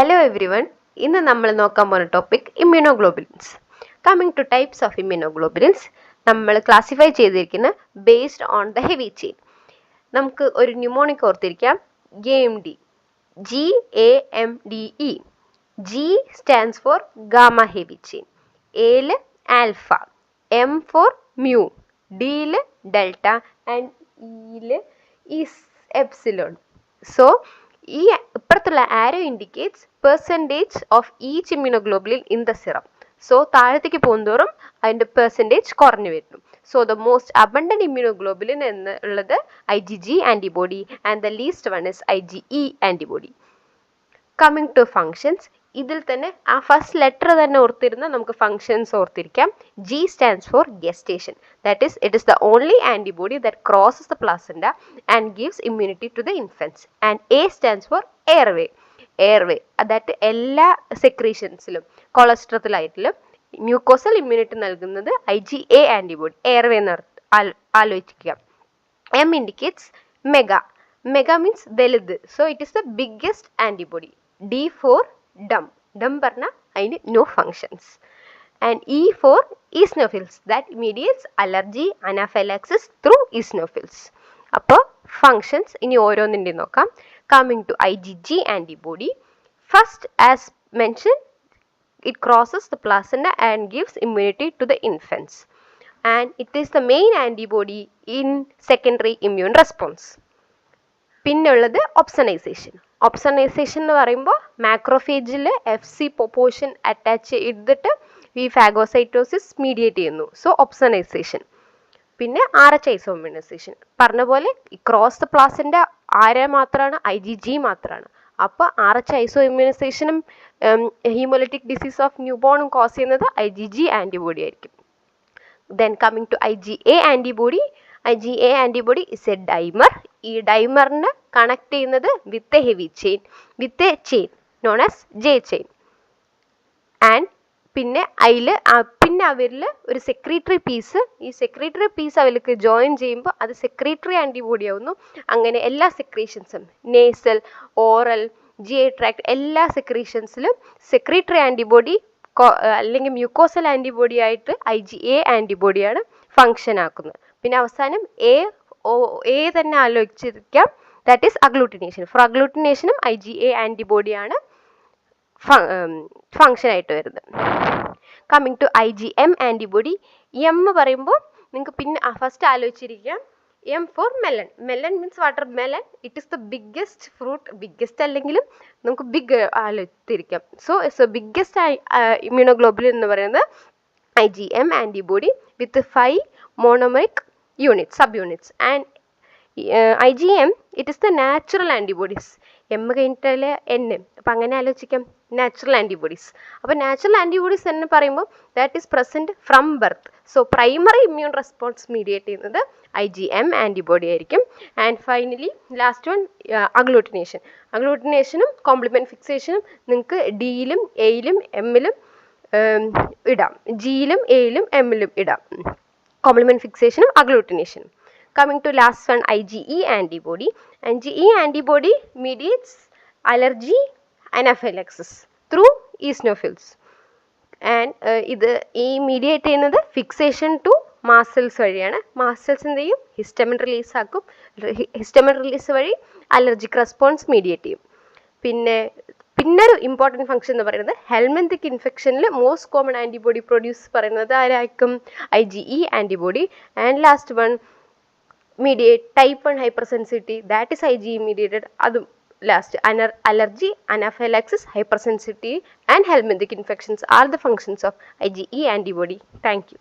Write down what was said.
Hello everyone. ഇന്ന് നമ്മൾ നോക്കാൻ പോകുന്ന topic immunoglobulins. Coming two types of immunoglobulins, നമ്മൾ ക്ലാസിഫൈ ചെയ്തിരിക്കുന്ന based on the heavy chain. നമുക്ക് ഒരു mnemonic ഓർത്തിരിക്കാം, GAMD, GAMDE. G stands for gamma heavy chain, A alpha, M for mu, D delta and E is epsilon. So ഈ ഇപ്പുറത്തുള്ള arrow indicates percentage of each immunoglobulin in the serum. So താഴത്തേക്ക് പോകുന്തോറും അതിൻ്റെ percentage കുറഞ്ഞു വരുന്നു. So the most abundant immunoglobulin എന്നുള്ളത് IgG antibody and the least one is IgE antibody. Coming to functions, ഇതിൽ തന്നെ ആ ഫസ്റ്റ് ലെറ്റർ തന്നെ ഓർത്തിരുന്ന നമുക്ക് ഫങ്ഷൻസ് ഓർത്തിരിക്കാം. G stands for gestation, that is it is the only antibody that crosses the placenta and gives immunity to the infants. And A stands for airway, അതായത് എല്ലാ സെക്രീഷൻസിലും കൊളസ്ട്രത്തിലായിട്ടും mucosal immunity നൽകുന്നത് IgA antibody, airway എന്ന് ആലോചിക്കുക. M indicates mega means വലുത്, so it is the biggest antibody. D for dumb പറഞ്ഞാൽ അതിന് no functions. And E for eosinophils, that mediates allergy anaphylaxis through eosinophils. അപ്പോൾ functions ഇനി ഓരോന്നിൻ്റെ നോക്കാം. Coming to IgG antibody, first as mentioned it crosses the placenta and gives immunity to the infants, and it is the main antibody in secondary immune response. പിന്നുള്ളത് ഒപ്സണൈസേഷൻ. ഒപ്സണൈസേഷൻ എന്ന് പറയുമ്പോൾ മാക്രോഫേജിൽ FC portion attach ചെയ്തിട്ട് ഈ phagocytosis മീഡിയേറ്റ് ചെയ്യുന്നു. So ഒപ്സണൈസേഷൻ. പിന്നെ RH ഐസോഇമ്മ്യൂണൈസേഷൻ പറഞ്ഞ പോലെ cross the placenta ആരെ മാത്രമാണ്, IgG മാത്രമാണ്. അപ്പോൾ RH ഐസോഇമ്മ്യൂണൈസേഷനും ഹീമോലിറ്റിക് ഡിസീസ് ഓഫ് ന്യൂ ബോണും കോസ് ചെയ്യുന്നത് IgG ആൻറ്റിബോഡി ആയിരിക്കും. Then coming to IgA antibody is a dimer. ഈ ഡൈമറിനെ കണക്ട് ചെയ്യുന്നത് with a heavy chain, with a chain known as J chain. And പിന്നെ അവരിൽ ഒരു സെക്രീറ്ററി പീസ്, ഈ സെക്രീറ്ററി പീസ് അവർക്ക് ജോയിൻ ചെയ്യുമ്പോൾ അത് സെക്രീറ്ററി ആൻറ്റിബോഡി ആവുന്നു. അങ്ങനെ എല്ലാ സെക്രീഷൻസും നേസൽ, ഓറൽ, GI ട്രാക്ട് എല്ലാ സെക്രീഷൻസിലും സെക്രീറ്ററി ആൻറ്റിബോഡി അല്ലെങ്കിൽ മ്യൂക്കോസൽ ആൻറ്റിബോഡി ആയിട്ട് IgA ആൻറ്റിബോഡിയാണ് ഫങ്ഷൻ ആക്കുന്നത്. പിന്നെ അവസാനം A തന്നെ ആലോചിച്ചിരിക്കാം, ദാറ്റ് ഈസ് അഗ്ലൂട്ടിനേഷൻ. ഫോർ അഗ്ലൂട്ടിനേഷനും IgA ആൻറ്റിബോഡിയാണ് ഫങ്ഷനായിട്ട് വരുന്നത്. Coming to IgM antibody, M പറയുമ്പോൾ നിങ്ങൾക്ക് പിന്നെ ഫസ്റ്റ് ആലോചിച്ചിരിക്കാം M for melon. Melon means water melon. It is the biggest fruit. Biggest അല്ലെങ്കിലും നമുക്ക് ബിഗ് ആലോചിച്ചിരിക്കാം. സോ ബിഗ്ഗസ്റ്റ് ഇമ്മ്യൂണോഗ്ലോബുലിൻ എന്ന് പറയുന്നത് IgM antibody with 5 monomeric units, subunits. And IgM, it is the natural antibodies. M കഴിഞ്ഞിട്ടല്ലേ N. അപ്പം അങ്ങനെ ആലോചിക്കാം, natural antibodies. അപ്പോൾ നാച്ചുറൽ ആൻറ്റിബോഡീസ് എന്ന് പറയുമ്പോൾ that is present from birth. So primary immune response mediate ചെയ്യുന്നത് IgM ആൻറ്റിബോഡി ആയിരിക്കും. And finally last one അഗ്ലൂട്ടിനേഷനും കോംപ്ലിമെൻറ്റ് ഫിക്സേഷനും നിങ്ങൾക്ക് Dയിലും Aയിലും Mയിലും ഇടാം, Gയിലും Aയിലും Mയിലും ഇടാം. കോംപ്ലിമെൻറ്റ് ഫിക്സേഷനും അഗ്ലൂട്ടിനേഷനും. Coming to last one, IgE antibody. IgE antibody mediates allergy anaphylaxis through eosinophils. And ഇത് ഈ മീഡിയേറ്റ് ചെയ്യുന്നത് ഫിക്സേഷൻ ടു മാസൽസ് വഴിയാണ്. മാസൽസ് എന്ത് ചെയ്യും, ഹിസ്റ്റമിൻ റിലീസ് ആക്കും. ഹിസ്റ്റമിൻ റിലീസ് വഴി അലർജിക് റെസ്പോൺസ് മീഡിയേറ്റ് ചെയ്യും. പിന്നൊരു ഇമ്പോർട്ടൻറ്റ് ഫംഗ്ഷൻ എന്ന് പറയുന്നത് ഹെൽമെന്തിക് ഇൻഫെക്ഷനിൽ മോസ്റ്റ് കോമൺ ആൻറ്റിബോഡി പ്രൊഡ്യൂസ് പറയുന്നത് ആരായിരിക്കും, IgE antibody. And last one mediate type 1 hypersensitivity, that is IgE mediated. അതും last allergy anaphylaxis hypersensitivity and helminthic infections are the functions of IgE antibody. Thank you.